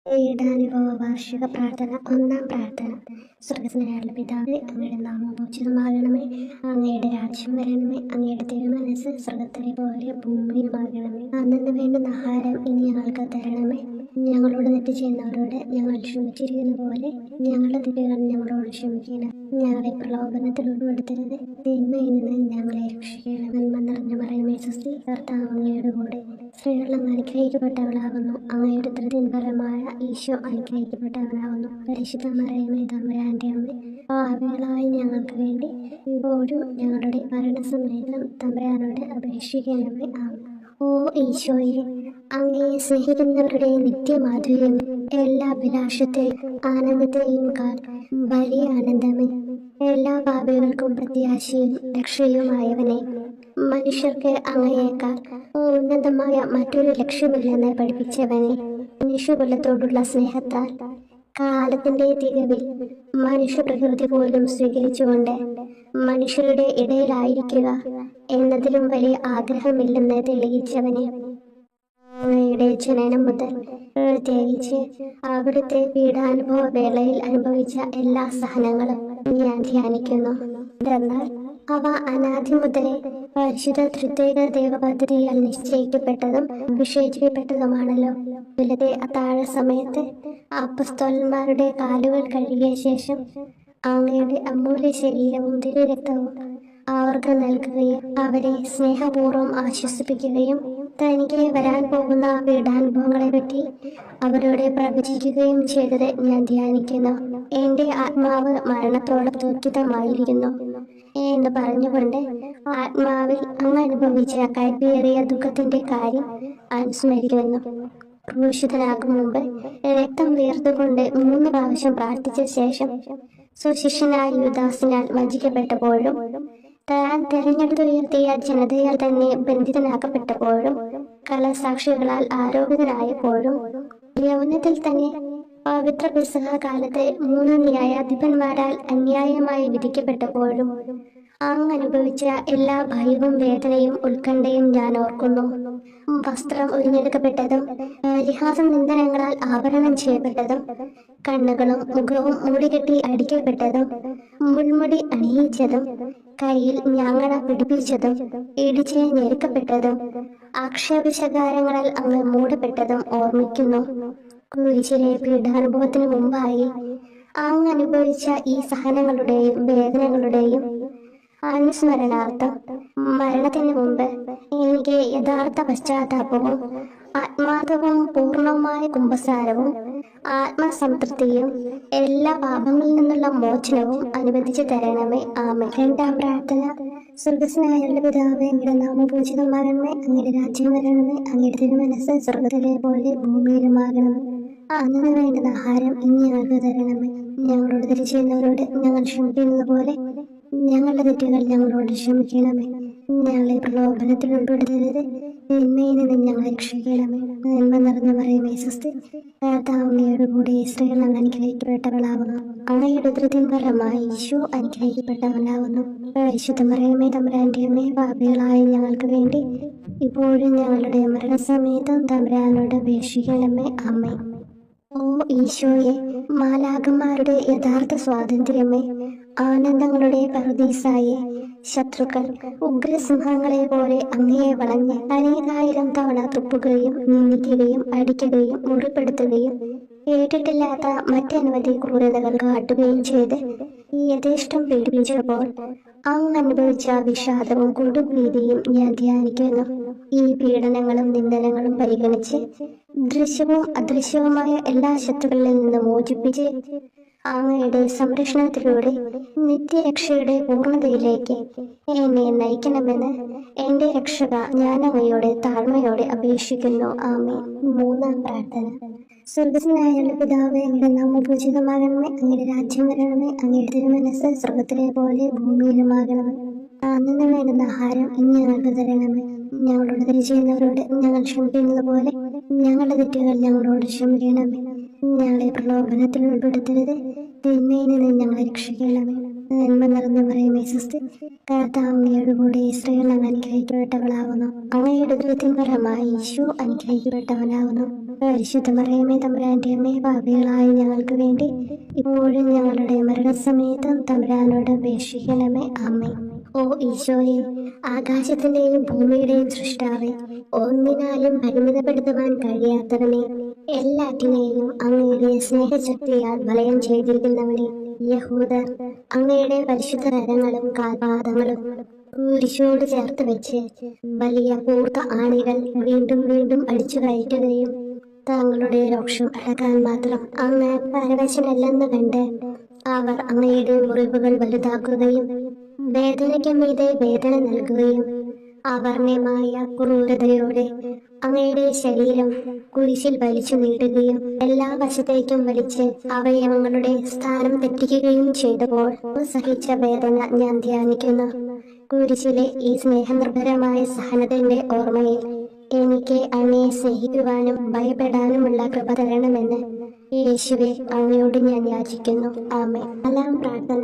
ഏടാനുഭവ വാർഷിക പ്രാർത്ഥന. ഒന്നാം പ്രാർത്ഥന. സ്വർഗ്ഗസ്ഥനായുള്ള പിതാവേ, അങ്ങയുടെ നാമം പൂജിതമാകണമേ. അങ്ങയുടെ രാജ്യം വരണമേ. അങ്ങയുടെ തിരുമനസ്സ് സ്വർഗ്ഗത്തിലെ പോലെ ഭൂമിയിലുമാകണമേ. അന്നു വേണ്ടുന്ന ആഹാരം ഇനി ഞങ്ങൾക്ക് തരണമേ. ഞങ്ങളോട് തെറ്റ് ചെയ്യുന്നവരോട് ഞങ്ങൾ ക്ഷമിച്ചിരിക്കുന്ന പോലെ ഞങ്ങളുടെ തെറ്റുകൾ ഞങ്ങളോട് ക്ഷമിക്കണം. ഞങ്ങളെ പ്രലോഭനത്തിൽ ഉൾപ്പെടുത്തരുത്, തിന്മയിൽ നിന്ന് ഞങ്ങളെ രക്ഷിക്കണം. നന്മ നിറഞ്ഞ മറിയമേ സ്വസ്തി, കർത്താവ് അങ്ങയുടെ കൂടെ സ്ത്രീകൾ അങ്ങ് അനുഗ്രഹിക്കപ്പെട്ടവളാകുന്നു. അങ്ങയുടെ ഉദരത്തിൻ ഫലമായ ഈശോ അനുഗ്രഹിക്കപ്പെട്ടവനാകുന്നു. പരിശുദ്ധ മറിയമേ തമ്പുരാന്റെ അമ്മേ, പാപികളായ ഞങ്ങൾക്ക് വേണ്ടി ഇപ്പോഴും ഞങ്ങളുടെ മരണസമയത്തും തമ്പുരാനോട് അപേക്ഷിക്കണമേ. ആമേൻ. ഓ ഈശോയെ, അങ്ങയെ സ്നേഹിക്കുന്നവരുടെ നിത്യമാധുര്യം, എല്ലാ അഭിലാഷത്തെയും ആനന്ദത്തെയും കാൽ വലിയ ആനന്ദമേ, എല്ലാ പാപികൾക്കും പ്രത്യാശയും രക്ഷയുമായവനെ, മനുഷ്യർക്ക് അങ്ങയേക്കാൾ ഉന്നതമായ മറ്റൊരു ലക്ഷ്യമില്ലെന്ന് പഠിപ്പിച്ചവനെ, മനുഷ്യകുലത്തോടുള്ള സ്നേഹത്താൽ കാലത്തിന്റെ തികവിൽ മനുഷ്യപ്രകൃതി പോലും സ്വീകരിച്ചുകൊണ്ട് മനുഷ്യരുടെ ഇടയിലായിരിക്കുക എന്നതിലും വലിയ ആഗ്രഹമില്ലെന്ന് തെളിയിച്ചവനെ, അങ്ങയുടെ ജനനം മുതൽ പ്രത്യേകിച്ച് അവിടുത്തെ പീഡാനുഭവ വേളയിൽ അനുഭവിച്ച എല്ലാ സഹനങ്ങളും ഞാൻ ധ്യാനിക്കുന്നു. എന്നാൽ അവ അനാദി മുതലേ പരിശുദ്ധ തൃത്വൈക ദൈവപദ്ധതിയാൽ നിശ്ചയിക്കപ്പെട്ടതും വിശേഷിക്കപ്പെട്ടതുമാണല്ലോ. ഇവിടുത്തെ അത്താഴ സമയത്ത് അപ്പസ്തോലന്മാരുടെ കാലുകൾ കഴുകിയ ശേഷം അങ്ങയുടെ അമൂല്യ ശരീരവും തിരുരക്തവും അവർക്ക് നൽകുകയും അവരെ സ്നേഹപൂർവ്വം ആശ്വസിപ്പിക്കുകയും തനിക്ക് വരാൻ പോകുന്ന പീഡാനുഭവങ്ങളെ പറ്റി അവരോട് പ്രവചിക്കുകയും ചെയ്തത് ഞാൻ ധ്യാനിക്കുന്നു. എന്റെ ആത്മാവ് മരണത്തോളം ദുഃഖിതമായിരിക്കുന്നു എന്ന് പറഞ്ഞുകൊണ്ട് ആത്മാവിൽ അങ്ങ് അനുഭവിച്ച കൈപ്പേറിയ ദുഃഖത്തിന്റെ കാര്യം അനുസ്മരിക്കുന്നു. ക്രൂശിതനാകും മുമ്പ് രക്തം വീർത്തുകൊണ്ട് 3 പ്രാവശ്യം പ്രാർത്ഥിച്ച ശേഷം സുശിഷ്യനായ യൂദാസിനാൽ വഞ്ചിക്കപ്പെട്ടപ്പോഴും താൻ തെരഞ്ഞെടുത്തുയർത്തിയ ജനതയാൽ തന്നെ ബന്ധിതനാക്കപ്പെട്ടപ്പോഴും കള്ളസാക്ഷികളാൽ ആരോപിതനായപ്പോഴും യൗവനത്തിൽ തന്നെ പവിത്ര പെസഹ കാലത്ത് 3 ന്യായാധിപന്മാരാൽ അന്യായമായി വിധിക്കപ്പെട്ടപ്പോഴും അങ്ങ് അനുഭവിച്ച എല്ലാ ഭയവും വേദനയും ഉത്കണ്ഠയും ഞാൻ ഓർക്കുന്നു. വസ്ത്രം ഉരിഞ്ഞെടുക്കപ്പെട്ടതും പരിഹാസം നിന്ദനങ്ങളാൽ ആവരണം ചെയ്യപ്പെട്ടതും കണ്ണുകളും മുഖവും മൂടികെട്ടി അടിക്കപ്പെട്ടതും മുൾമുടി അണിയിച്ചതും കയ്യിൽ ഞാങ്ങണ പിടിപ്പിച്ചതും ഇടിച്ച് ഞെരുക്കപ്പെട്ടതും ആക്ഷേപശകാരങ്ങളാൽ അങ്ങ് മൂടപ്പെട്ടതും ഓർമ്മിക്കുന്നു. കുരിശിലെ പീഡാനുഭവത്തിന് മുമ്പായി അങ്ങ് അനുഭവിച്ച ഈ സഹനങ്ങളുടെയും വേദനകളുടെയും അനുസ്മരണാർത്ഥം മരണത്തിന് മുമ്പ് എനിക്ക് യഥാർത്ഥ പശ്ചാത്താപവും ആത്മാർത്ഥവും പൂർണ്ണമായ കുമ്പസാരവും ആത്മസംതൃപ്തിയും എല്ലാ പാപങ്ങളിൽ നിന്നുള്ള മോചനവും അനുവദിച്ചു തരണമേ. ആമേൻ. രണ്ടാം പ്രാർത്ഥന. സ്വർഗ്ഗസ്ഥനായുള്ള പിതാവേ, അങ്ങയുടെ നാമം പൂജിതമാകണമേ. അങ്ങയുടെ രാജ്യം വരണമേ. അങ്ങയുടെ തിരുമനസ്സ് സ്വർഗ്ഗത്തിലെ പോലെ ഭൂമിയിലുമാകണമേ. അന്നു വേണ്ടുന്ന ആഹാരം ഇനി ഞങ്ങൾക്ക് തരണമേ. ഞങ്ങളോട് തെറ്റ് ചെയ്യുന്നവരോട് ഞങ്ങൾ ക്ഷമിക്കുന്നത് പോലെ ഞങ്ങളുടെ തെറ്റുകൾ ഞങ്ങളോട് ക്ഷമിക്കണമേ. ഞങ്ങളെ പ്രലോഭനത്തിൽ ഉൾപ്പെടുത്തരുത്, തിന്മയിൽ നിന്ന് ഞങ്ങളെ രക്ഷിക്കണമേ. നന്മ നിറഞ്ഞ മറിയമേ സ്വസ്തി, കർത്താവ് അങ്ങയുടെ കൂടെ സ്ത്രീകൾ അങ്ങ് അനുഗ്രഹിക്കപ്പെട്ടവളാകുന്നു. അങ്ങയുടെ ഉദരത്തിൻ ഫലമായി ഈശോ അനുഗ്രഹിക്കപ്പെട്ടവനാകുന്നു. പരിശുദ്ധ മറിയമേ തമ്പുരാന്റെ അമ്മേ, പാപികളായ ഞങ്ങൾക്ക് വേണ്ടി ഇപ്പോഴും ഞങ്ങളുടെ മരണസമയത്തും തമ്പുരാനോട് അപേക്ഷിക്കണമേ. ആമേൻ. ഓ ഈശോയെ, മാലാഖമാരുടെ യഥാർത്ഥ സ്വാതന്ത്ര്യമേ, ആനന്ദങ്ങളുടെ പറുദീസായെ, ശത്രുക്കൾ ഉഗ്രസിംഹങ്ങളെ പോലെ അങ്ങയെ വളഞ്ഞ് അനേകായിരം തവണ തുപ്പുകയും നിന്ദിക്കുകയും അടിക്കുകയും മുറിപ്പെടുത്തുകയും കേട്ടിട്ടില്ലാത്ത മറ്റനവധി ക്രൂരതകൾ കാട്ടുകയും ചെയ്ത് യഥേഷ്ടം പീഡിപ്പിച്ചപ്പോൾ അങ്ങ് അനുഭവിച്ച വിഷാദവും കൊടുഭീതിയും ഞാൻ ധ്യാനിക്കുന്നു. ഈ പീഡനങ്ങളും നിന്ദനങ്ങളും പരിഗണിച്ച് ദൃശ്യവും അദൃശ്യവുമായ എല്ലാ ശത്രുക്കളിൽ നിന്ന് മോചിപ്പിച്ച് അങ്ങയുടെ സംരക്ഷണത്തിലൂടെ നിത്യരക്ഷയുടെ പൂർണ്ണതയിലേക്ക് എന്നെ നയിക്കണമെന്ന് എന്റെ രക്ഷക ഞാൻ അങ്ങയോടെ താഴ്മയോടെ അപേക്ഷിക്കുന്നു. ആമേൻ. മൂന്നാം പ്രാർത്ഥന. സ്വർഗ്ഗസ്ഥനായുള്ള പിതാവേ, അങ്ങയുടെ നാമം പൂജിതമാകണമേ. അങ്ങയുടെ രാജ്യം വരണമേ. അങ്ങയുടെ തിരുമനസ്സ് സ്വർഗ്ഗത്തിലെ പോലെ ഭൂമിയിലുമാകണമേ. അന്നു വേണ്ടുന്ന ആഹാരം ഇനി ഞങ്ങൾക്ക് തരണമേ. ഞങ്ങളോട് തെറ്റ് ചെയ്യുന്നവരോട് ഞങ്ങൾ ക്ഷമിക്കുന്നത് പോലെ ഞങ്ങളുടെ തെറ്റുകൾ ഞങ്ങളോട് ക്ഷമിക്കണമേ. ഞങ്ങളെ പ്രലോഭനത്തിൽ ഉൾപ്പെടുത്തരുത്, തിന്മയിൽ നിന്ന് ഞങ്ങളെ രക്ഷിക്കണമേ. നന്മ നിറഞ്ഞ മറിയമേ സ്വസ്തി, കർത്താവ് അങ്ങയോട് കൂടെ സ്ത്രീകൾ അങ്ങ് അനുഗ്രഹിക്കപ്പെട്ടവളാകുന്നു. അങ്ങയുടെ ഉദരത്തിൻ ഫലമായി ഈശോ അനുഗ്രഹിക്കപ്പെട്ടവനാകുന്നു. പരിശുദ്ധ മറിയമേ തമ്പുരാന്റെ അമ്മേ, പാപികളായ ഞങ്ങൾക്ക് വേണ്ടി ഇപ്പോഴും ഞങ്ങളുടെ മരണസമയത്തും തമ്പുരാനോട് അപേക്ഷിക്കണമേ. ആമേൻ. ഓ ഈശോയെ, ആകാശത്തിന്റെയും ഭൂമിയുടെയും സൃഷ്ടാവേ, ഒന്നിനാലും പരിമിതപ്പെടുത്തുവാൻ കഴിയാത്തവനെ, എല്ലാറ്റിനെയും അങ്ങയുടെ സ്നേഹശക്തിയാൽ വലയം ചെയ്തിരിക്കുന്നവനെ, യഹൂദർ അങ്ങയുടെ പരിശുദ്ധ കരങ്ങളും കാൽപാദങ്ങളും കുരിശോട് ചേർത്ത് വെച്ച് വലിയ കൂർത്ത ആണികൾ വീണ്ടും വീണ്ടും അടിച്ചു കയറ്റുകയും തങ്ങളുടെ രോക്ഷം അടക്കാൻ മാത്രം അങ്ങ് പരവശനല്ലെന്ന് കണ്ട് അവർ അങ്ങയുടെ മുറിവുകൾ വലുതാക്കുകയും വേദനയ്ക്ക് മീതെ വേദന നൽകുകയും അവർണ്യമായ ക്രൂരതയോടെ അങ്ങയുടെ ശരീരം കുരിശിൽ വലിച്ചു നീട്ടുകയും എല്ലാ വശത്തേക്കും വലിച്ച് അവയവങ്ങളുടെ സ്ഥാനം തെറ്റിക്കുകയും ചെയ്തപ്പോൾ സഹിച്ച വേദന ഞാൻ ധ്യാനിക്കുന്നു. കുരിശിലെ ഈ സ്നേഹനിർഭരമായ സഹനത്തിന്റെ ഓർമ്മയിൽ എനിക്ക് അങ്ങയെ സ്നേഹിക്കുവാനും ഭയപ്പെടാനുമുള്ള കൃപ തരണമെന്ന് യേശുവെ അങ്ങയോട് ഞാൻ യാചിക്കുന്നു. ആമേൻ. നാലാം പ്രാർത്ഥന.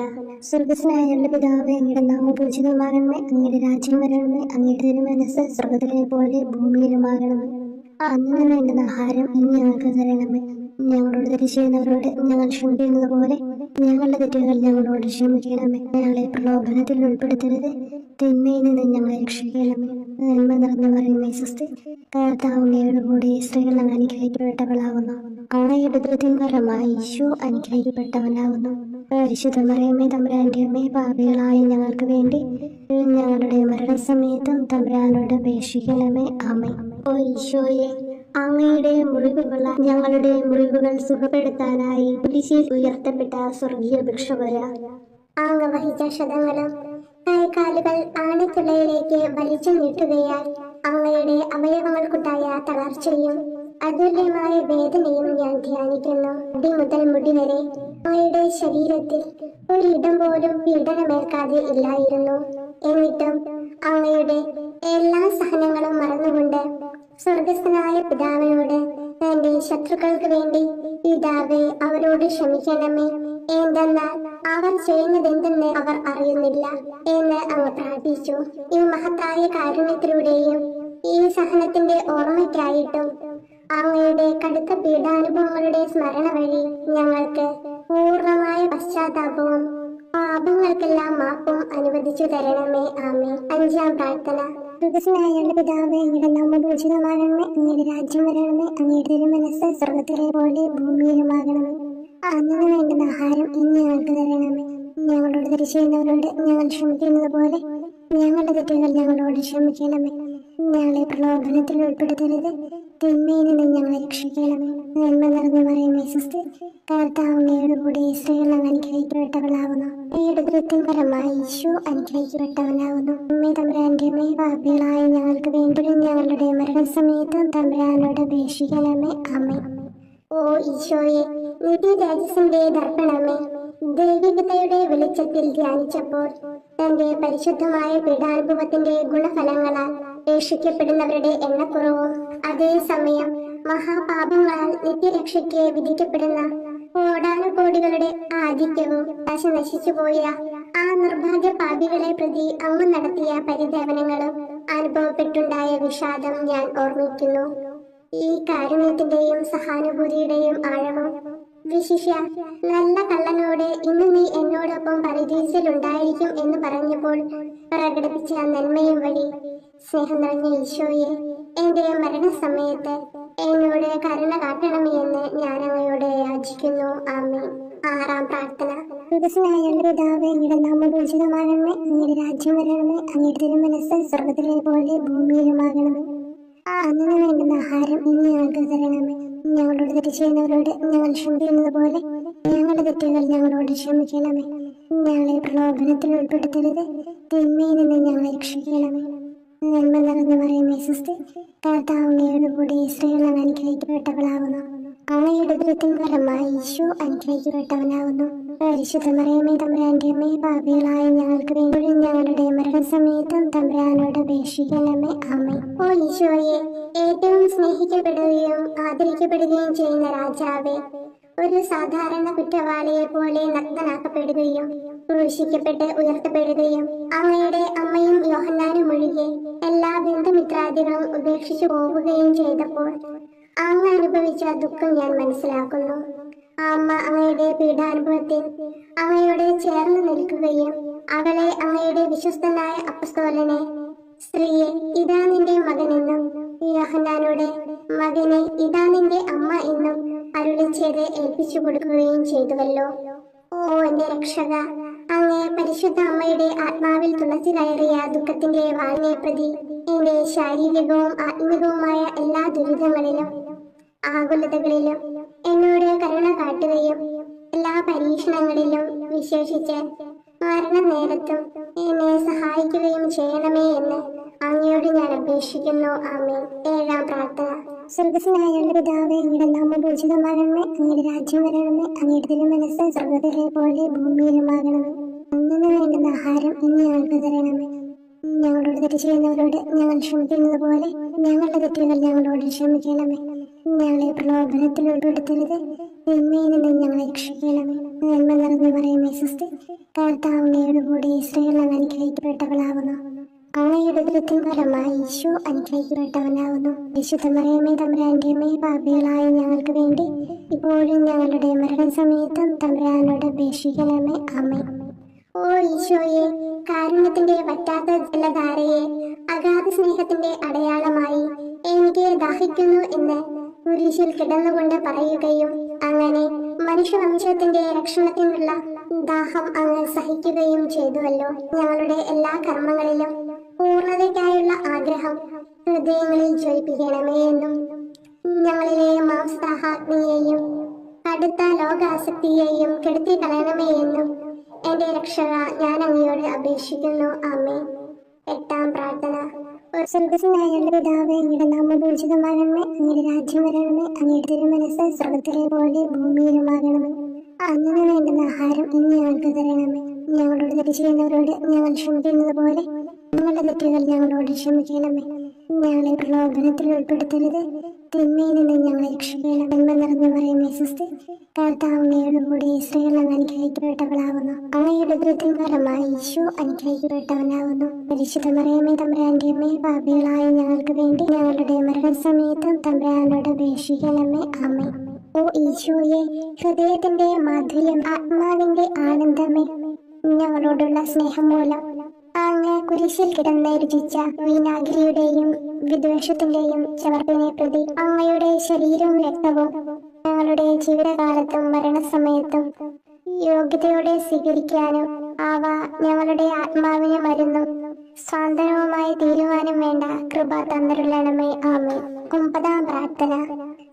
സ്വർഗ്ഗസ്ഥനായ ഞങ്ങളുടെ പിതാവേ, അങ്ങയുടെ നാമം പൂജിതമാകണമേ. അങ്ങയുടെ രാജ്യം വരണമേ. അങ്ങയുടെ തിരുമനസ്സ് സ്വർഗ്ഗത്തിലെ പോലെ ഭൂമിയിലുമാകണമേ. അന്ന് വേണ്ടുന്ന ആഹാരം ഇനി ഞങ്ങൾക്ക് തരണമേ. ഞങ്ങളോട് തെറ്റ് ചെയ്യുന്നവരോട് ഞങ്ങൾ ക്ഷമിക്കുന്നത് പോലെ ഞങ്ങളുടെ തെറ്റുകൾ ഞങ്ങളോട് ക്ഷമിക്കണമേ. ഞങ്ങളെ പ്രലോഭനത്തിൽ ഉൾപ്പെടുത്തരുത്, തിന്മയിൽ നിന്ന് ഞങ്ങളെ രക്ഷിക്കണമേ. നന്മ നിറഞ്ഞ മറിയമേ സ്വസ്തി, കർത്താവ് അങ്ങയോട് കൂടെ സ്ത്രീകൾ അങ്ങ് അനുഗ്രഹിക്കപ്പെട്ടവളാകുന്നു. അങ്ങയുടെ ഉദരത്തിൻ ഫലമായി ഈശോ അനുഗ്രഹിക്കപ്പെട്ടവനാകുന്നു. പരിശുദ്ധ മറിയമേ തമ്പുരാന്റെ അമ്മേ, പാപികളായ ഞങ്ങൾക്ക് വേണ്ടി ഞങ്ങളുടെ മരണസമയത്തും തമ്പുരാനോട് അപേക്ഷിക്കണമേ. ആമേൻ. ഓ ഈശോയെ, അങ്ങയുടെ മുറിവുകളാൽ ഞങ്ങളുടെ മുറിവുകൾ സുഖപ്പെടുത്താനായി കുരിശിൽ ഉയർത്തപ്പെട്ട സ്വർഗീയ ഭിക്ഷുവര, അങ്ങ് വഹിച്ച ക്ഷതങ്ങളും കൈകാലുകൾ ആണിത്തുളയിലേക്ക് വലിച്ചു നീട്ടുകയാൽ അങ്ങയുടെ അവയവങ്ങൾക്കുണ്ടായ തളർച്ചയും അതുല്യമായ വേദനയും ഞാൻ ധ്യാനിക്കുന്നു. മുടി മുതൽ മുടി വരെ അങ്ങയുടെ ശരീരത്തിൽ ഒരിടം പോലും പീഡനമേൽക്കാതെ ഇല്ലായിരുന്നു. എന്നിട്ടും അങ്ങയുടെ എല്ലാ സഹനങ്ങളും മറന്നുകൊണ്ട് സ്വർഗസ്ഥനായ പിതാവിനോട് തന്റെ ശത്രുക്കൾക്ക് വേണ്ടി, പിതാവേ അവരോട് ക്ഷമിക്കണമേ, എന്തെന്നാൽ അവർ ചെയ്യുന്നതെന്തെന്ന് അവർ അറിയുന്നില്ല എന്ന് അങ്ങ് പ്രാർത്ഥിച്ചു. ഈ മഹത്തായ കാരുണ്യത്തിലൂടെയും ഈ സഹനത്തിന്റെ ഓർമ്മയ്ക്കായിട്ടും അങ്ങയുടെ കടുത്ത പീഡാനുഭവങ്ങളുടെ സ്മരണ വഴി ഞങ്ങൾക്ക് പൂർണ്ണമായ പശ്ചാത്താപവും പാപങ്ങൾക്കെല്ലാം മാപ്പും അനുവദിച്ചു തരണമേ. ആമേൻ. അഞ്ചാം പ്രാർത്ഥന. സ്വർഗ്ഗസ്ഥനായ ഞങ്ങളുടെ പിതാവേ, അങ്ങയുടെ നാമം പൂജിതമാകണമേ. അങ്ങയുടെ രാജ്യം വരണമേ. അങ്ങയുടെ തിരുമനസ്സ് സ്വർഗ്ഗത്തിലെ പോലെ ഭൂമിയിലുമാകണമേ. അന്ന് വേണ്ടുന്ന ആഹാരം ഇനി ഞങ്ങൾക്ക് തരണമേ. ഞങ്ങളോട് തെറ്റ് ചെയ്യുന്നവരോട് ഞങ്ങൾ ക്ഷമിക്കുന്നത് പോലെ ഞങ്ങളുടെ തെറ്റുകൾ ഞങ്ങളോട് ക്ഷമിക്കണമേ. ഞങ്ങളെ പ്രലോഭനത്തിൽ ഉൾപ്പെടുത്തരുത്, തിന്മയിൽ നിന്ന് ഞങ്ങളെ രക്ഷിക്കണമേ. നന്മ നിറഞ്ഞ മറിയമേ സ്വസ്തി, കർത്താവ് അങ്ങയോട് കൂടെ സ്ത്രീകൾ അങ്ങ് അനുഗ്രഹിക്കപ്പെട്ടവളാകുന്നു. അങ്ങയുടെ ഉദരത്തിൻ ഫലമായി ഈശോ അനുഗ്രഹിക്കപ്പെട്ടവനാകുന്നു. അമ്മേ തമ്പുരാന്റെ അമ്മേ, പാപികളായ ഞങ്ങൾക്ക് വേണ്ടി ഞങ്ങളുടെ മരണസമയത്തും തമ്പുരാനോട് അപേക്ഷിക്കണമേ. ആമേൻ. ഓ ഈശോയെ, നിത്യരാജസിന്റെ ദർപ്പണമേ, ദൈവികതയുടെ വെളിച്ചത്തിൽ ധ്യാനിച്ചപ്പോൾ തന്റെ പരിശുദ്ധമായ പീഡാനുഭവത്തിന്റെ ഗുണഫലങ്ങളാൽ രക്ഷിക്കപ്പെടുന്നവരുടെ എണ്ണക്കുറവും അതേസമയം മഹാപാപങ്ങളാൽ നിത്യരക്ഷയ്ക്ക് വിധിക്കപ്പെടുന്ന കോടാനുകോടികളുടെ ആധിക്യവും നശിച്ചുപോയ ആ നിർഭാഗ്യ പാപികളെ പ്രതി അങ്ങ് നടത്തിയ പരിദേവനങ്ങളും അനുഭവപ്പെട്ടുണ്ടായ വിഷാദം ഞാൻ ഓർമ്മിക്കുന്നു. ഈ കാരുണ്യത്തിന്റെയും സഹാനുഭൂതിയുടെയും ആഴവും വിശിഷ്യ നല്ല കള്ളനോട് ഇന്ന് നീ എന്നോടൊപ്പം പരദീസിലുണ്ടായിരിക്കും എന്ന് പറഞ്ഞപ്പോൾ പ്രകടിപ്പിച്ച നന്മയും വഴി സ്നേഹം നിറഞ്ഞ ഈശോയെ, എന്റെ മരണസമയത്ത് എന്നോട് കരുണ കാട്ടണമേ എന്ന് ഞാൻ അങ്ങയോട് യാചിക്കുന്നു. ആമേൻ. ആറാം പ്രാർത്ഥന. സ്വർഗ്ഗസ്ഥനായ ഞങ്ങളുടെ പിതാവേ, അങ്ങയുടെ നാമം പൂജിതമാകണമേ. അങ്ങയുടെ രാജ്യം വരണമേ. അങ്ങയുടെ തിരുമനസ്സ് സ്വർഗ്ഗത്തിലെ പോലെ ഭൂമിയിലുമാകണമേ. അന്ന് വേണ്ടുന്ന ആഹാരം ഇനി ഞങ്ങൾക്ക് തരണമേ. ഞങ്ങളോട് തെറ്റ് ചെയ്യുന്നവരോട് ഞങ്ങൾ ക്ഷമിക്കുന്നത് പോലെ ഞങ്ങളുടെ തെറ്റുകൾ ഞങ്ങളോട് ക്ഷമിക്കണമേ. ഞങ്ങളെ പ്രലോഭനത്തിൽ ഉൾപ്പെടുത്തരുത്, തിന്മയിൽ നിന്ന് ഞങ്ങളെ രക്ഷിക്കണമേ. നന്മ നിറഞ്ഞ മറിയമേ സ്വസ്തി, കർത്താവ് അങ്ങയോട് കൂടെ സ്ത്രീകൾ അങ്ങ് അനുഗ്രഹിക്കപ്പെട്ടവളാകുന്നു. അങ്ങയുടെ ഉദരത്തിൻ ഫലമായി ഈശോ അനുഗ്രഹിക്കപ്പെട്ടവനാകുന്നു. പരിശുദ്ധ മറിയമേ തമ്പുരാന്റെ അമ്മേ, പാപികളായ ഞങ്ങൾക്ക് വേണ്ടി ഞങ്ങളുടെ മരണസമയത്തും തമ്പുരാനോട് അപേക്ഷിക്കണമേ. ആമേൻ. ഓ ഈശോയെ, ഏറ്റവും സ്നേഹിക്കപ്പെടുകയും ആദരിക്കപ്പെടുകയും ചെയ്യുന്ന രാജാവേ, ഒരു സാധാരണ കുറ്റവാളിയെ പോലെ നഗ്നനാക്കപ്പെടുകയും ക്രൂശിക്കപ്പെട്ട് ഉയർത്തപ്പെടുകയും അങ്ങയുടെ അമ്മയും യോഹന്നാനും ഒഴികെ എല്ലാ ബന്ധുമിത്രാദികളും ഉപേക്ഷിച്ചു പോവുകയും ചെയ്തപ്പോൾ അങ്ങ് അനുഭവിച്ച ദുഃഖം ഞാൻ മനസ്സിലാക്കുന്നു. അമ്മ അങ്ങയുടെ പീഡാനുഭവത്തിൽ അങ്ങയോട് ചേർന്ന് നിൽക്കുകയും അവളെ അങ്ങയുടെ വിശ്വസ്തനായ അപ്പസ്തോലനെ, സ്ത്രീയെ ഇതാ നിന്റെ മകനെന്നും യോഹന്നാനോട് മകനെ ഇതാ നിന്റെ അമ്മ എന്നും അരുളി ചെയ്ത് ഏൽപ്പിച്ചു കൊടുക്കുകയും ചെയ്തുവല്ലോ. ഓ എന്റെ രക്ഷക, അങ്ങേ പരിശുദ്ധ അമ്മയുടെ ആത്മാവിൽ തുളച്ചു കയറിയ ദുഃഖത്തിന്റെ വാളിനെ പ്രതി എന്റെ ശാരീരികവും ആത്മികവുമായ എല്ലാ ദുരിതങ്ങളിലും ആകുലതകളിലും എന്നോട് കരുണ കാട്ടുകയും എല്ലാ പരീക്ഷണങ്ങളിലും വിശേഷിച്ച് മരണനേരത്തും എന്നെ സഹായിക്കുകയും ചെയ്യണമേ എന്ന് അങ്ങയോട് ഞാൻ അപേക്ഷിക്കുന്നു. ആമേൻ. 7-ാം പ്രാർത്ഥന. സ്വർഗസ്നായ പിതാവേ, അങ്ങയുടെ നാമം പൂജിതമാകണമേ, അങ്ങയുടെ രാജ്യം വരണമേ, അങ്ങയുടെ തിരുമനസ്സ് സ്വർഗത്തിലെ പോലെ ഭൂമിയിലുമാകണമേ. അന്നു വേണ്ടുന്ന ആഹാരം ഇന്ന് ഞങ്ങൾക്ക് തരണമേ. ഞങ്ങളോട് തെറ്റ് ചെയ്യുന്നവരോട് ഞങ്ങൾ ക്ഷമിക്കുന്നത് പോലെ ഞങ്ങളുടെ തെറ്റുകൾ ഞങ്ങളോട് ക്ഷമിക്കണമേ. ഞങ്ങളെ പ്രലോഭനത്തിൽ ഉൾപ്പെടുത്തരുത്, തിന്മയിൽ നിന്ന് ഞങ്ങളെ രക്ഷിക്കണമേ. നന്മ നിറഞ്ഞ പറയുമേ സ്വസ്തി, കർത്താവ് അങ്ങയുടെ കൂടെ സ്ത്രീകൾ അനുഗ്രഹിക്കപ്പെട്ടവളാവുന്നു. അങ്ങയുടെ ഉദരത്തിൻ ഫലമായി ഈശോ അനുഗ്രഹിക്കപ്പെട്ടവനാവുന്നു. വിശുദ്ധ മറിയമേ തമ്പുരാന്റെ അമ്മേ, പാപികളായ ഞങ്ങൾക്ക് വേണ്ടി ഇപ്പോഴും ഞങ്ങളുടെ മരണസമയത്തും തമ്പുരാനോട് അപേക്ഷിക്കണമേ. ആമേൻ. ഓ ഈശോയെ, കാരുണ്യത്തിന്റെ വറ്റാത്ത ജലധാരയെ അഗാധ സ്നേഹത്തിന്റെ അടയാളമായി എനിക്ക് ദാഹിക്കുന്നു എന്ന് കുരിശിൽ കിടന്നുകൊണ്ട് പറയുകയും അങ്ങനെ മനുഷ്യവംശത്തിന്റെ രക്ഷണത്തിനുള്ള ദാഹം അങ്ങ് സഹിക്കുകയും ചെയ്തുവല്ലോ. ഞങ്ങളുടെ എല്ലാ കർമ്മങ്ങളിലും പൂർണ്ണതയ്ക്കായുള്ള ആഗ്രഹം ഹൃദയങ്ങളിൽ ജ്വലിപ്പിക്കണമേ എന്നും ഞങ്ങളിലെ മാംസദാഹാഗ്നിയെയും കടുത്ത ലോകാസക്തിയെയും കെടുത്തി കളയണമേ എന്നും എന്റെ രക്ഷക ഞാൻ അങ്ങയോട് അപേക്ഷിക്കുന്നു. ആമേൻ. 8-ാം പ്രാർത്ഥന. സ്വർഗസ്നായ പിതാവേ, അങ്ങയുടെ നാമം പൂജിതമാകണമേ, അങ്ങയുടെ രാജ്യം വരണമേ, അങ്ങയുടെ തിരുമനസ്സ് സ്വർഗത്തിലെ പോലെ ഭൂമിയിലുമാകണമേ. അന്നു വേണ്ടുന്ന ആഹാരം ഇന്ന് ഞങ്ങൾക്ക് തരണമേ. ഞങ്ങളോട് തെറ്റ് ചെയ്യുന്നവരോട് ഞങ്ങൾ ക്ഷമിക്കുന്നത് പോലെ ഞങ്ങളുടെ തെറ്റുകൾ ഞങ്ങളോട് ക്ഷമിക്കണമേ. ഞങ്ങളെ പ്രലോഭനത്തിൽ ഉൾപ്പെടുത്തരുത്, തിന്മയിൽ നിന്ന് ഞങ്ങളെ രക്ഷിക്കണം. നന്മ നിറഞ്ഞ പറയുമേ സ്വസ്തി, കർത്താവ് അങ്ങയുടെ കൂടെ സ്ത്രീകൾ അനുഗ്രഹിക്കപ്പെട്ടവളാവുന്നു. അങ്ങയുടെ ഉദരത്തിൻ ഫലമായി ഈശോ അനുഗ്രഹിക്കപ്പെട്ടവനാവുന്നു. പരിശുദ്ധ മറിയമേ തമ്പുരാന്റെ അമ്മേ, പാപികളായ ഞങ്ങൾക്ക് വേണ്ടി ഞങ്ങളുടെ മരണസമയത്തും തമ്പുരാനോട് അപേക്ഷിക്കണമേ. ആമേൻ. ഓ ഈശോയെ, ഹൃദയത്തിന്റെ മാധുര്യം, ആത്മാവിന്റെ ആനന്ദമേ, ഞങ്ങളോടുള്ള സ്നേഹം മൂലം അങ്ങ് കുരിശിൽ കിടന്ന് രുചിച്ച വിനാഗിരിയുടെയും വിദ്വേഷത്തിന്റെയും ചവർപ്പിനെ പ്രതി അങ്ങയുടെ ശരീരവും രക്തവും ഞങ്ങളുടെ ജീവിതകാലത്തും മരണസമയത്തും യോഗ്യതയോടെ സ്വീകരിക്കാനും അവ ഞങ്ങളുടെ ആത്മാവിന് മരുന്നും സ്വാതന്ത്ര്യവുമായി തീരുവാനും വേണ്ട കൃപ തന്നിരുളണമേ. ആമേൻ. 9-ാം പ്രാർത്ഥന.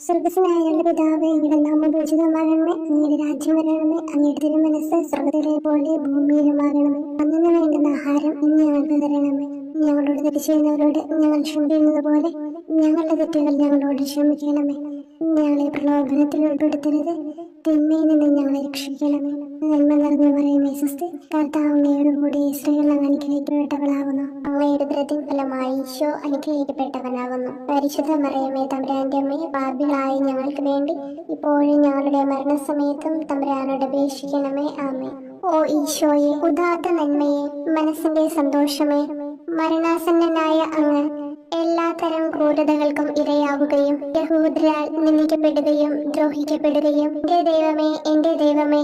സ്വർഗസ്നായ പിതാവേ, അങ്ങയുടെ നാമം പൂജിതമാകണമേ, അങ്ങയുടെ രാജ്യം വരണമേ, അങ്ങയുടെ തിരുമനസ്സ് സ്വർഗത്തിലെ പോലെ ഭൂമിയിലുമാകണമേ. അന്നു വേണ്ടുന്ന ആഹാരം ഇന്ന് ഞങ്ങൾക്ക് തരണമേ. ഞങ്ങളോട് തെറ്റ് ചെയ്യുന്നവരോട് ഞങ്ങൾ ക്ഷമിക്കുന്നത് പോലെ ഞങ്ങളുടെ തെറ്റുകൾ ഞങ്ങളോട് ക്ഷമിക്കണമേ. ഞങ്ങളെ പ്രലോഭനത്തിൽ ഉൾപ്പെടുത്തരുത്, തിന്മയിൽ നിന്ന് ഞങ്ങളെ രക്ഷിക്കണമേ. നന്മ നിറഞ്ഞ പറയുമേ സ്വസ്തി, കർത്താവ് അങ്ങയുടെ കൂടെ സ്ത്രീകൾ അനുഗ്രഹിക്കപ്പെട്ടവളാവുന്നു. അങ്ങയുടെ ഉദരത്തിൻ ഫലമായി ഈശോ അനുഗ്രഹിക്കപ്പെട്ടവനാകുന്നു. പരിശുദ്ധ മറിയമേ തമ്പുരാന്റെ അമ്മേ, പാപികളായ ഞങ്ങൾക്ക് വേണ്ടി ഇപ്പോഴും ഞങ്ങളുടെ മരണസമയത്തും തമ്പുരാനോട് അപേക്ഷിക്കണമേ. ആമേൻ. ഓ ഈശോയെ, ഉദാത്ത നന്മയെ, മനസ്സിന്റെ സന്തോഷമേ, മരണാസന്നനായ അങ്ങ് എല്ലാത്തരം ക്രൂരതകൾക്കും ഇരയാവുകയും യഹൂദരാൽ നിന്ദിക്കപ്പെടുകയും ദ്രോഹിക്കപ്പെടുകയും എന്റെ ദൈവമേ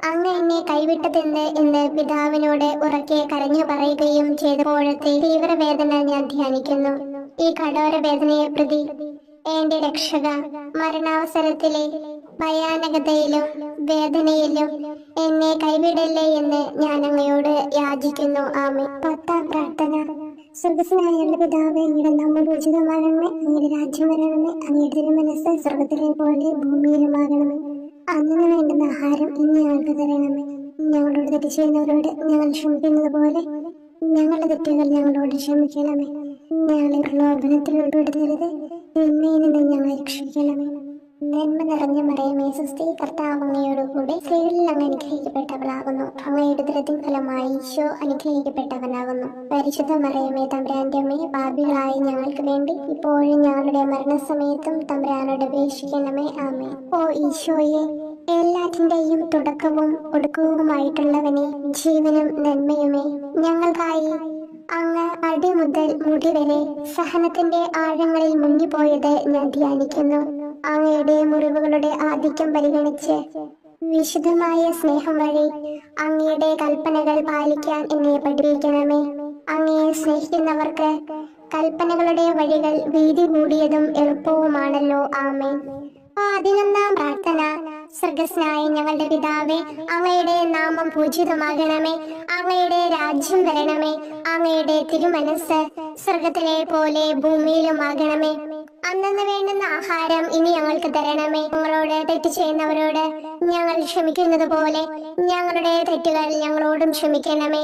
അങ്ങ് എന്നെ കൈവിട്ടതെന്ന് എന്ന് പിതാവിനോട് ഉറക്കെ കരഞ്ഞു പറയുകയും ചെയ്തപ്പോഴത്തെ തീവ്രവേദന ഞാൻ ധ്യാനിക്കുന്നു. ഈ കഠോര വേദനയെ പ്രതി എന്റെ രക്ഷക, മരണാവസരത്തിലെ ഭയാനകതയിലും വേദനയിലും എന്നെ കൈവിടല്ലേ എന്ന് ഞാൻ അങ്ങയോട് യാചിക്കുന്നു. ആമേൻ. 10-ാം പ്രാർത്ഥന. സ്വർഗസ്നായ പിതാവേ, അങ്ങയുടെ നാമം പൂജിതമാകണമേ, അങ്ങയുടെ രാജ്യം വരണമേ, അങ്ങയുടെ തിരുമനസ്സ് സ്വർഗത്തിലെ പോലെ ഭൂമിയിലുമാകണമേ. അന്നു വേണ്ടുന്ന ആഹാരം ഇന്ന് ഞങ്ങൾക്ക് തരണമേ. ഞങ്ങളോട് തെറ്റ് ചെയ്യുന്നവരോട് ഞങ്ങൾ ക്ഷമിക്കുന്നത് പോലെ ഞങ്ങളുടെ തെറ്റുകൾ ഞങ്ങളോട് ക്ഷമിക്കണമേ. ഞങ്ങളെ പ്രലോഭനത്തിൽ ഉൾപ്പെടുത്തരുത്, തിന്മയിൽ നിന്ന് ഞങ്ങളെ രക്ഷിക്കണമേ. നന്മ നിറഞ്ഞ മറിയമേ സ്വസ്തി, കർത്താവ് അങ്ങയോട് കൂടെ സ്ത്രീകളിൽ അങ്ങ് അനുഗ്രഹിക്കപ്പെട്ടവളാകുന്നു. അങ്ങയുടെ ഉദരത്തിൻ ഫലമായി ഈശോ അനുഗ്രഹിക്കപ്പെട്ടവനാകുന്നു. പരിശുദ്ധ മറിയമേ തമ്പുരാന്റെ അമ്മേ, പാപികളായ ഞങ്ങൾക്ക് വേണ്ടി ഇപ്പോഴും ഞങ്ങളുടെ മരണസമയത്തും തമ്പുരാനോട് അപേക്ഷിക്കണമേ. ആമേൻ. ഓ ഈശോയെ, എല്ലാറ്റിന്റെയും തുടക്കവും ഒടുക്കവുമായിട്ടുള്ളവനെ, ജീവനും നന്മയുമേ, ഞങ്ങൾക്കായി അങ്ങ് അടി മുതൽ മുടി വരെ സഹനത്തിന്റെ ആഴങ്ങളിൽ മുങ്ങിപ്പോയത് ഞാൻ ധ്യാനിക്കുന്നു. അങ്ങയുടെ മുറിവുകളുടെ ആധിക്യം പരിഗണിച്ച് വിശുദ്ധമായ സ്നേഹം വഴി അങ്ങയുടെ കൽപ്പനകൾ പാലിക്കാൻ എന്നെ പഠിപ്പിക്കണമേ. അങ്ങയെ സ്നേഹിക്കുന്നവർക്ക് കൽപ്പനകളുടെ വഴികൾ വീതി കൂടിയതും എളുപ്പവുമാണല്ലോ. ആമേൻ. 11-ാം പ്രാർത്ഥന. സ്വർഗ്ഗസ്ഥനായ ഞങ്ങളുടെ പിതാവേ, അങ്ങയുടെ നാമം പൂജിതമാകണമേ. അങ്ങയുടെ രാജ്യം വരണമേ. അങ്ങയുടെ തിരുമനസ് സ്വർഗത്തിലെ പോലെ ഭൂമിയിലുമാകണമേ. അന്നന്ന് വേണ്ടുന്ന ആഹാരം ഇനി ഞങ്ങൾക്ക് തരണമേ. ഞങ്ങളോട് തെറ്റ് ചെയ്യുന്നവരോട് ഞങ്ങൾ ക്ഷമിക്കുന്നത് പോലെ ഞങ്ങളുടെ തെറ്റുകൾ ഞങ്ങളോടും ക്ഷമിക്കണമേ.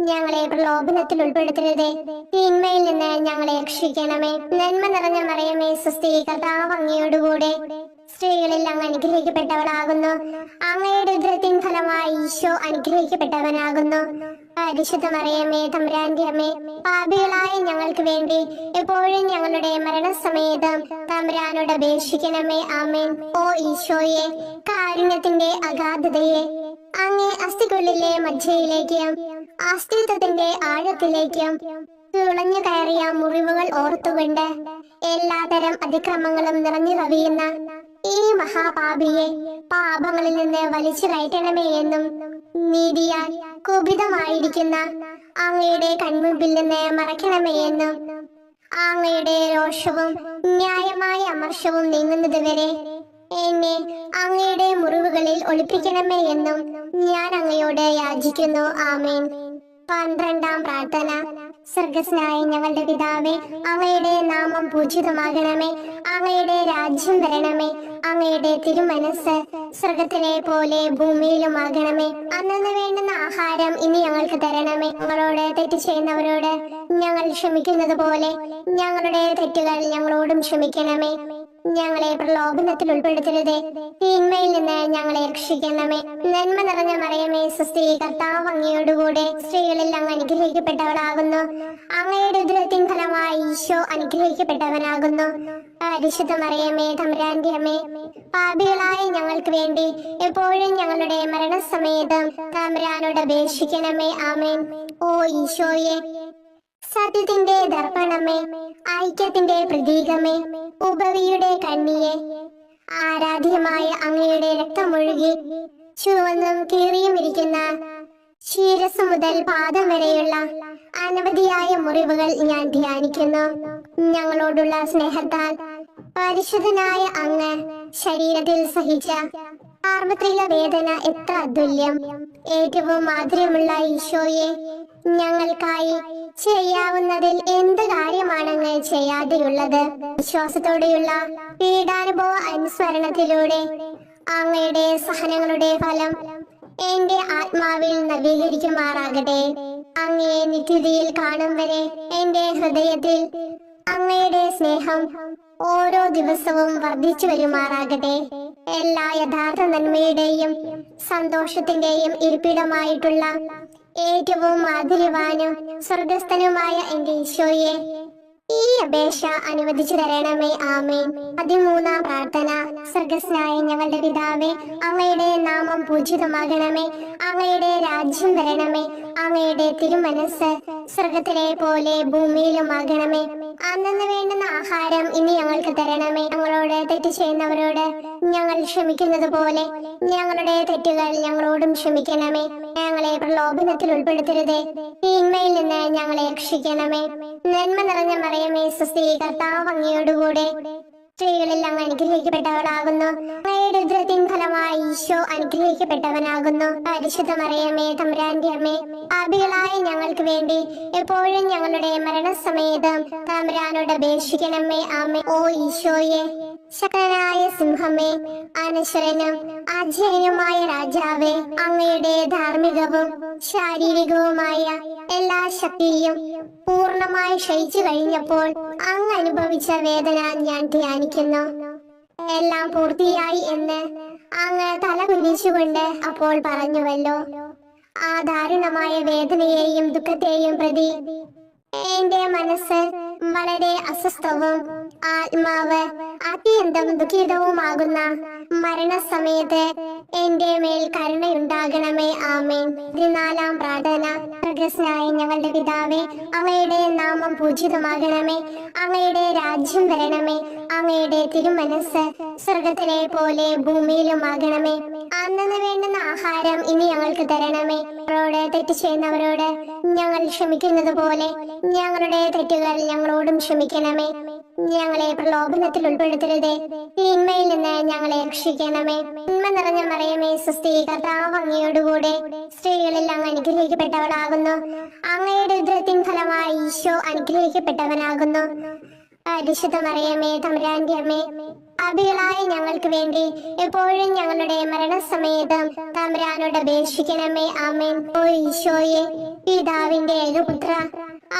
ഞങ്ങളെ പ്രലോഭനത്തിൽ ഉൾപ്പെടുത്തരുതേ, തിന്മയിൽ നിന്ന് ഞങ്ങളെ രക്ഷിക്കണമേ. നന്മ നിറഞ്ഞ മറിയമേ, സ്വസ്തി, കർത്താവ് അങ്ങയോടുകൂടെ സ്ത്രീകളിൽ അങ്ങ് അനുഗ്രഹിക്കപ്പെട്ടവളാകുന്നു. അങ്ങയുടെ ഉദരത്തിൻ ഫലമായി ഈശോ അനുഗ്രഹിക്കപ്പെട്ടവനാകുന്നു. പരിശുദ്ധ മറിയമേ, തമ്പുരാന്റെ അമ്മേ, പാപികളായ ഞങ്ങൾക്ക് വേണ്ടി എപ്പോഴും ഞങ്ങളുടെ മരണസമയത്തും തമ്പുരാനോട് അപേക്ഷിക്കണമേ. ആമേൻ. ഓ ഈശോയെ, കാരുണ്യത്തിന്റെ അഗാധതയെ, അങ്ങേ അസ്ഥിക്കുള്ളിലെ മജ്ജയിലേക്കും അസ്തിത്വത്തിന്റെ ആഴത്തിലേക്കും തുളഞ്ഞു കയറിയ മുറിവുകൾ ഓർത്തുകൊണ്ട് എല്ലാതരം അതിക്രമങ്ങളും നിറഞ്ഞു കവിയുന്ന ഈ മഹാപാപിയെ പാപങ്ങളിൽ നിന്ന് വലിച്ചു കയറ്റണമേ എന്നും, നീതിയാൽ കുപിതമായിരിക്കുന്ന അങ്ങയുടെ കൺമുമ്പിൽ നിന്ന് മറയ്ക്കണമേ എന്നും, അങ്ങയുടെ രോഷവും ന്യായമായ അമർഷവും നീങ്ങുന്നത് വരെ എന്നെ അങ്ങയുടെ മുറിവുകളിൽ ഒളിപ്പിക്കണമേ എന്നും ഞാൻ അങ്ങയോട് യാചിക്കുന്നു. ആമേൻ. 12-ാം പ്രാർത്ഥന. സ്വർഗ്ഗസ്ഥനായ ഞങ്ങളുടെ പിതാവേ, അങ്ങയുടെ നാമം പൂജിതമാകണമേ. അങ്ങയുടെ രാജ്യം വരണമേ. അങ്ങയുടെ തിരുമനസ് സ്വർഗത്തിലെ പോലെ ഭൂമിയിലുമാകണമേ. അന്നന്ന് വേണ്ടുന്ന ആഹാരം ഇനി ഞങ്ങൾക്ക് തരണമേ. ഞങ്ങളോട് തെറ്റ് ചെയ്യുന്നവരോട് ഞങ്ങൾ ക്ഷമിക്കുന്നത് പോലെ ഞങ്ങളുടെ തെറ്റുകൾ ഞങ്ങളോടും ക്ഷമിക്കണമേ. ഞങ്ങളെ പ്രലോഭനത്തിൽ ഉൾപ്പെടുത്തരുതേ, തിന്മയിൽ നിന്ന് ഞങ്ങളെ രക്ഷിക്കണമേ. നന്മ നിറഞ്ഞ മറിയമേ, സ്വസ്തി, കർത്താവ് അങ്ങയോടുകൂടെ സ്ത്രീകളിൽ അങ്ങ് അനുഗ്രഹിക്കപ്പെട്ടവളാകുന്നു. അങ്ങയുടെ ഉദരത്തിൻ ഫലമായി ഈശോ അനുഗ്രഹിക്കപ്പെട്ടവനാകുന്നു. പരിശുദ്ധ മറിയമേ, തമ്പുരാന്റെ അമ്മേ, പാപികളായ ഞങ്ങൾക്ക് വേണ്ടി എപ്പോഴും ഞങ്ങളുടെ മരണസമയത്തും തമ്പുരാനോട് അപേക്ഷിക്കണമേ. ആമേൻ. ഓ ഈശോയെ, സത്യത്തിന്റെ ദർപ്പണമേ, ഐക്യത്തിന്റെ പ്രതീകമേ, ഉപവിയുടെ കണ്ണിയെ, ആരാധ്യമായ അങ്ങയുടെ രക്തമൊഴുകി ചുവന്നും കീറിയും ഇരിക്കുന്ന ശിരസ് മുതൽ പാദം വരെയുള്ള അനവധിയായ മുറിവുകൾ ഞാൻ ധ്യാനിക്കുന്നു. ഞങ്ങളോടുള്ള സ്നേഹത്താൽ പരിശുദ്ധനായ അങ്ങ് ശരീരത്തിൽ സഹിച്ച സാർവത്രിക വേദന എത്ര അതുല്യം. ഏറ്റവും മാധുര്യമുള്ള ഈശോയെ, ഞങ്ങൾക്കായി ചെയ്യാവുന്നതിൽ എന്ത് കാര്യമാണങ്ങ് ചെയ്യാതെയുള്ളത്? വിശ്വാസത്തോടെയുള്ള പീഡാനുഭവ അനുസ്മരണത്തിലൂടെ അങ്ങയുടെ സഹനങ്ങളുടെ ഫലം എന്റെ ആത്മാവിൽ നവീകരിക്കുമാറാകട്ടെ. അങ്ങയെ നിത്യതയിൽ കാണും വരെ എന്റെ ഹൃദയത്തിൽ അങ്ങയുടെ സ്നേഹം ഓരോ ദിവസവും വർദ്ധിച്ചു വരുമാറാകട്ടെ. എല്ലാ യഥാർത്ഥ നന്മയുടെയും സന്തോഷത്തിന്റെയും ഇരിപ്പിടമായിട്ടുള്ള ഏറ്റവും മാധുര്യവാനും സ്വർഗസ്ഥനുമായ എന്റെ ഈശോയെ, ഈ അപേക്ഷ അനുവദിച്ചു തരണമേ. ആമേൻ. 13-ാം പ്രാർത്ഥന. സ്വർഗ്ഗസ്ഥനായ ഞങ്ങളുടെ പിതാവേ, അങ്ങയുടെ നാമം പൂജിതമാകണമേ. അങ്ങയുടെ രാജ്യം വരണമേ. അങ്ങയുടെ തിരുമനസ് സ്വർഗത്തിലെ പോലെ ഭൂമിയിലുമാകണമേ. അന്നന്ന് വേണ്ടുന്ന ആഹാരം ഇനി ഞങ്ങൾക്ക് തരണമേ. ഞങ്ങളോട് തെറ്റ് ചെയ്യുന്നവരോട് ഞങ്ങൾ ക്ഷമിക്കുന്നത് പോലെ ഞങ്ങളുടെ തെറ്റുകൾ ഞങ്ങളോടും ക്ഷമിക്കണമേ. ഞങ്ങളെ പ്രലോഭനത്തിൽ ഉൾപ്പെടുത്തരുതേ, തിന്മയിൽ നിന്ന് ഞങ്ങളെ രക്ഷിക്കണമേ. നന്മ നിറഞ്ഞ മറിയമേ, സ്വസ്തി, കർത്താവ് അങ്ങയോടുകൂടെ സ്ത്രീകളിൽ അങ്ങ് അനുഗ്രഹിക്കപ്പെട്ടവളാകുന്നു. അങ്ങയുടെ ഉദരത്തിൻ ഫലമായി ഈശോ അനുഗ്രഹിക്കപ്പെട്ടവനാകുന്നു. പരിശുദ്ധ മറിയമേ, തമ്പുരാന്റെ അമ്മേ, പാപികളായ ഞങ്ങൾക്ക് വേണ്ടി എപ്പോഴും ഞങ്ങളുടെ മരണസമയത്തും തമ്പുരാനോട് അപേക്ഷിക്കണമേ. ആമേൻ. ഓ ഈശോയെ, ശക്തനായ സിംഹമേ, അനശ്വരനും അജേയനുമായ രാജാവേ, അങ്ങയുടെ ധാർമ്മികവും ശാരീരികവുമായ എല്ലാ ശക്തിയും പൂർണ്ണമായി ക്ഷയിച്ചു കഴിഞ്ഞപ്പോൾ അങ്ങ് അനുഭവിച്ച വേദന ഞാൻ ധ്യാനിക്കുന്നു. എല്ലാം പൂർത്തിയായി എന്ന് അങ്ങ് തല കുനിച്ചുകൊണ്ട് അപ്പോൾ പറഞ്ഞുവല്ലോ. ആ ദാരുണമായ വേദനയെയും ദുഃഖത്തെയും പ്രതി എന്റെ മനസ്സ് വളരെ അസ്വസ്ഥവും ആത്മാവ് അത്യന്തം ദുഃഖിതവുമാകുന്ന മരണസമയത്ത് എന്റെ മേൽ കരുണയുണ്ടാകണമേ. ആമേൻ. 14-ാം പ്രാർത്ഥന. സ്വർഗ്ഗസ്ഥനായ ഞങ്ങളുടെ പിതാവേ, അങ്ങയുടെ നാമം പൂജിതമാകണമേ. അങ്ങയുടെ രാജ്യം വരണമേ. അങ്ങയുടെ തിരുമനസ്സ് സ്വർഗത്തിലെ പോലെ ഭൂമിയിലുമാകണമേ. അന്നന്ന് വേണ്ടുന്ന ആഹാരം ഇനി ഞങ്ങൾക്ക് തരണമേ. ഞങ്ങളോട് തെറ്റ് ചെയ്യുന്നവരോട് ഞങ്ങൾ ക്ഷമിക്കുന്നത് പോലെ ഞങ്ങളുടെ തെറ്റുകൾ ഞങ്ങളോടും ക്ഷമിക്കണമേ. ഞങ്ങളെ പ്രലോഭനത്തിൽ ഉൾപ്പെടുത്തരുതേ, തിന്മയിൽ നിന്ന് ഞങ്ങളെ രക്ഷിക്കണമേ. നന്മ നിറഞ്ഞ മറിയമേ, സ്വസ്തി, കർത്താവ് അങ്ങയോടുകൂടെ സ്ത്രീകളിൽ അങ്ങ് അനുഗ്രഹിക്കപ്പെട്ടവളാകുന്നു. അങ്ങയുടെ ഉദരത്തിൻ ഫലമായി ഈശോ അനുഗ്രഹിക്കപ്പെട്ടവനാകുന്നു. പരിശുദ്ധ മറിയമേ, തമ്പുരാന്റെ അമ്മേ, പാപികളായ ഞങ്ങൾക്ക് വേണ്ടി എപ്പോഴും ഞങ്ങളുടെ മരണസമയത്തും തമ്പുരാനോട് അപേക്ഷിക്കണമേ. ആമേൻ. ഓ ഈശോയെ, പിതാവിന്റെ ഏകപുത്ര,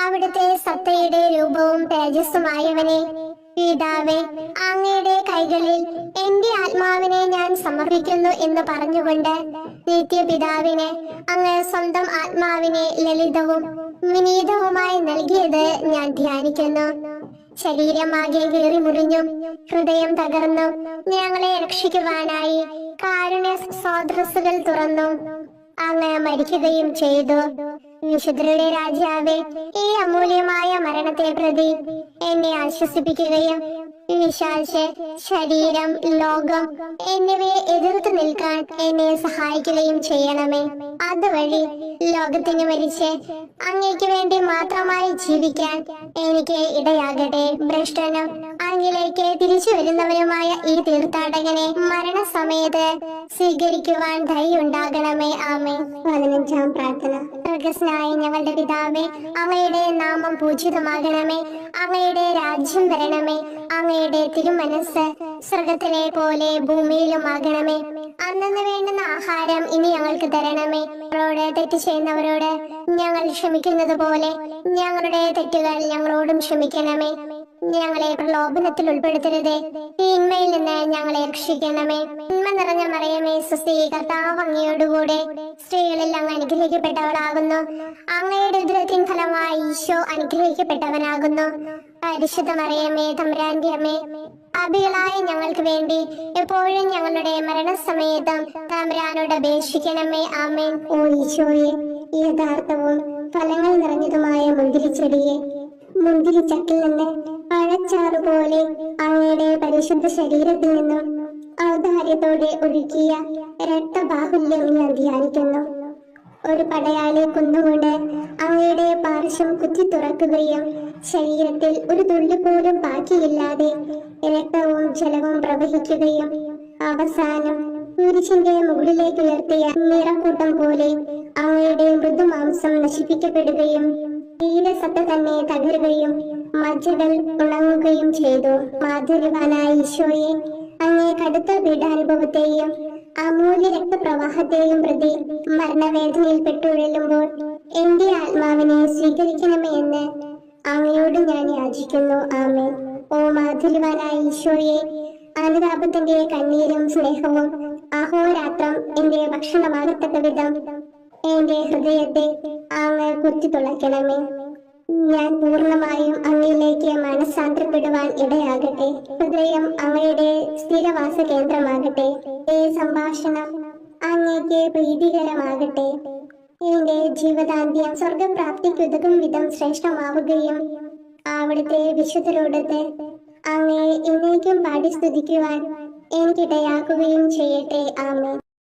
അവിടുത്തെ സത്തയുടെ രൂപവും തേജസ്സുമായവനെ, പിതാവേ, അങ്ങയുടെ കൈകളിൽ എന്റെ ആത്മാവിനെ ഞാൻ സമർപ്പിക്കുന്നു എന്ന് പറഞ്ഞുകൊണ്ട് നിത്യപിതാവിന് അങ്ങ് സ്വന്തം ആത്മാവിനെ ലളിതവും വിനീതവുമായി നൽകിയത് ഞാൻ ധ്യാനിക്കുന്നു. ശരീരമാകെ കീറി മുറിഞ്ഞും ഹൃദയം തകർന്നും ഞങ്ങളെ രക്ഷിക്കുവാനായി കാരുണ്യ സ്രോതസ്സുകൾ തുറന്നു അങ്ങ് മരിക്കുകയും ചെയ്തു. വിശുദ്ധരുടെ രാജാവേ, ഈ അമൂല്യമായ മരണത്തെ പ്രതി എന്നെ ആശ്വസിപ്പിക്കുകയും വിശാലിച്ച് ശരീരം, ലോകം എന്നിവയെ എതിർത്ത് നിൽക്കാൻ എന്നെ സഹായിക്കുകയും ചെയ്യണമേ. അതുവഴി ലോകത്തിന് മരിച്ച് അങ്ങേക്ക് വേണ്ടി മാത്രമായി ജീവിക്കാൻ എനിക്ക് ഇടയാകട്ടെ. ഭ്രഷ്ടനും അങ്ങിലേക്ക് തിരിച്ചു വരുന്നവനുമായ ഈ തീർത്ഥാടകനെ മരണസമയത്ത് സ്വീകരിക്കുവാൻ ധൈര്യമുണ്ടാകണമേ. ആമേൻ. 15-ാം പ്രാർത്ഥന. സ്വർഗ്ഗസ്ഥനായ ഞങ്ങളുടെ പിതാവേ, അങ്ങയുടെ നാമം പൂജിതമാകണമേ. അങ്ങയുടെ രാജ്യം വരണമേ. അങ്ങയുടെ തിരുമനസ്സ് സ്വർഗത്തിലെ പോലെ ഭൂമിയിലുമാകണമേ. അന്നന്ന് വേണ്ടുന്ന ആഹാരം ഇനി ഞങ്ങൾക്ക് തരണമേ. ഞങ്ങളോട് തെറ്റ് ചെയ്യുന്നവരോട് ഞങ്ങൾ ക്ഷമിക്കുന്നത് പോലെ ഞങ്ങളുടെ തെറ്റുകൾ ഞങ്ങളോടും ക്ഷമിക്കണമേ. ഞങ്ങളെ പ്രലോഭനത്തിൽ ഉൾപ്പെടുത്തരുതേ, തിന്മയിൽ നിന്ന് ഞങ്ങളെ രക്ഷിക്കണമേ. നന്മ നിറഞ്ഞ മറിയമേ, സ്വസ്തി, കർത്താവ് അങ്ങയോടുകൂടെ സ്ത്രീകളിൽ അങ്ങ് അനുഗ്രഹിക്കപ്പെട്ടവളാകുന്നു. അങ്ങയുടെ ഉദരത്തിൻ ഫലമായി ഈശോ അനുഗ്രഹിക്കപ്പെട്ടവനാകുന്നു. പരിശുദ്ധ മറിയമേ, തമ്പുരാന്റെ അമ്മേ, പാപികളായ ഞങ്ങൾക്ക് വേണ്ടി എപ്പോഴും ഞങ്ങളുടെ മരണസമയത്തും തമ്പുരാനോട് അപേക്ഷിക്കണമേ. ആമേൻ. ഓ ഈശോയെ, യഥാർത്ഥവും ഫലങ്ങൾ നിറഞ്ഞതുമായ മുന്തിരിച്ചെടിയെ, മുന്തിരിച്ചക്കിൽ നിന്ന് പഴച്ചാറ് പോലെ അങ്ങയുടെ പരിശുദ്ധ ശരീരത്തിൽ നിന്നും ഔദാര്യത്തോടെ ഒഴുക്കിയ രക്തബാഹുല്യം ഞാൻ ധ്യാനിക്കുന്നു. ഒരു പടയാളി കുന്നുകൊണ്ട് അങ്ങയുടെ പാർശ്വം കുത്തി തുറക്കുകയും ശരീരത്തിൽ ഒരു തുള്ളി പോലും ബാക്കിയില്ലാതെ രക്തവും ജലവും പ്രവഹിക്കുകയും അവസാനം കുരിശിന്റെ മുകളിലേക്ക് ഉയർത്തിയ നിറക്കൂട്ടം പോലെ അങ്ങയുടെ മൃദുമാംസം നശിപ്പിക്കപ്പെടുകയും ശരീരസത്ത തന്നെ തകരുകയും മജ്ജകൾ ഉണങ്ങുകയും ചെയ്തു. മാധുര്യവാനായ ഈശോയെ, അങ്ങേ കടുത്ത പീഡാനുഭവത്തെയും അമൂല്യ രക്തപ്രവാഹത്തെയും പ്രതി മരണവേദനയിൽ പെട്ടുഴലുമ്പോൾ എന്റെ ആത്മാവിനെ സ്വീകരിക്കണമേ എന്ന് അങ്ങയോട് ഞാൻ യാചിക്കുന്നു. ആമേൻ. ഓ മാധുര്യവാനായ ഈശോയെ, അനുതാപത്തിന്റെ കണ്ണീരും സ്നേഹവും അഹോരാത്രം എന്റെ ഭക്ഷണമാകത്തക്ക വിധം എന്റെ ഹൃദയത്തെ അങ്ങ് കുത്തിത്തുളയ്ക്കണമേ. ഞാൻ പൂർണ്ണമായും അങ്ങയിലേക്ക് മനസ്സാന്തരപ്പെടുവാൻ ഇടയാകട്ടെ. ഹൃദയം അങ്ങയുടെ സ്ഥിരവാസ കേന്ദ്രമാകട്ടെ. ഈ സംഭാഷണം അങ്ങേക്ക് പ്രീതികരമാകട്ടെ. എന്റെ ജീവിതാന്ത്യം സ്വർഗപ്രാപ്തിക്കുതകും വിധം ശ്രേഷ്ഠമാവുകയും അവിടുത്തെ വിശുദ്ധരോടത്ത് അങ്ങയെ എന്നേക്കും പാടി സ്തുതിക്കുവാൻ എനിക്കിടയാക്കുകയും ചെയ്യട്ടെ. ആമേൻ.